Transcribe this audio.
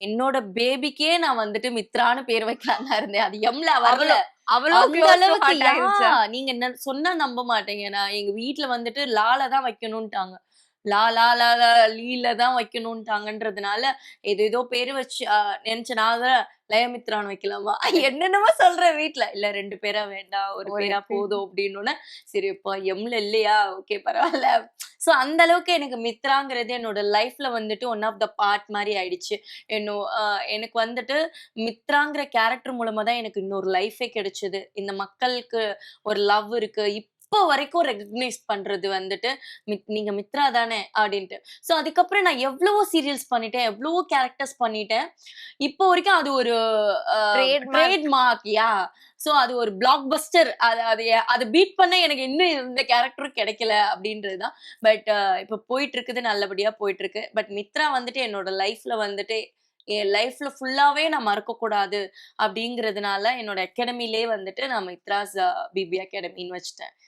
என்னோட பேபிக்கே நான் வந்துட்டு மித்ரான்னு பேர் வைக்கலாம் தான் இருந்தேன். அது எம்ல வரல. அவ்வளோ அந்த க்ளோஸ் டு அளவுக்கு ஹார்ட் ஆயிருச்சா? நீங்க என்ன சொன்னா நம்ப மாட்டீங்க. நான் எங்க வீட்ல வந்துட்டு லால தான் வைக்கணும்ட்டாங்க. லா லா லா லா லீல தான் வைக்கணும்ட்டாங்கன்றதுனால, ஏதேதோ பேரு வச்சு நெனச்சேன். நான் தான் லயமித்ரான்னு வைக்கலாமா? என்னென்னமோ சொல்றேன் வீட்ல. இல்ல 2 பேரா வேண்டாம். 1 ஒரு பேரா போதும் அப்டின்னோனே, சரி அப்பா எம்ல இல்லையா? ஓகே பரவால்ல. ஸோ அந்த அளவுக்கு எனக்கு மித்ராங்கிறது என்னோட லைஃப்ல வந்துட்டு ஒன் ஆஃப் த பார்ட் மாரி ஆயிடுச்சு. என்னோ அ எனக்கு வந்துட்டு மித்ராங்கிற கேரக்டர் மூலமா தான் எனக்கு இன்னொரு லைஃபே கிடைச்சது. இந்த மக்களுக்கு ஒரு லவ் இருக்கு. இப்போ வரைக்கும் ரெகக்னைஸ் பண்றது வந்துட்டு, நீங்க மித்ரா தானே அப்டின்ட்டு. ஸோ அதுக்கப்புறம் நான் எவ்வளவோ சீரியல்ஸ் பண்ணிட்டேன். எவ்வளவோ கேரக்டர்ஸ் பண்ணிட்டேன். இப்போ வரைக்கும் அது ஒரு அ ட்ரேட்மார்க். ட்ரேட் மார்க் ஸோ அது ஒரு பிளாக் பஸ்டர். அது பீட் பண்ண எனக்கு இன்னும் எந்த கேரக்டரும் கிடைக்கல அப்டின்றது தான். பட் இப்ப போயிட்டு இருக்குது. நல்லபடியா போயிட்டு இருக்கு. பட் மித்ரா வந்துட்டு என்னோட லைஃப்ல வந்துட்டு என் லைஃப்ல ஃபுல்லாவே நான் மறக்கக்கூடாது அப்டிங்கிறதுனால என்னோட அகாடமிலயே வந்துட்டு நான் மித்ராஸ் பிபி அகாடமின்னு வச்சுட்டேன்.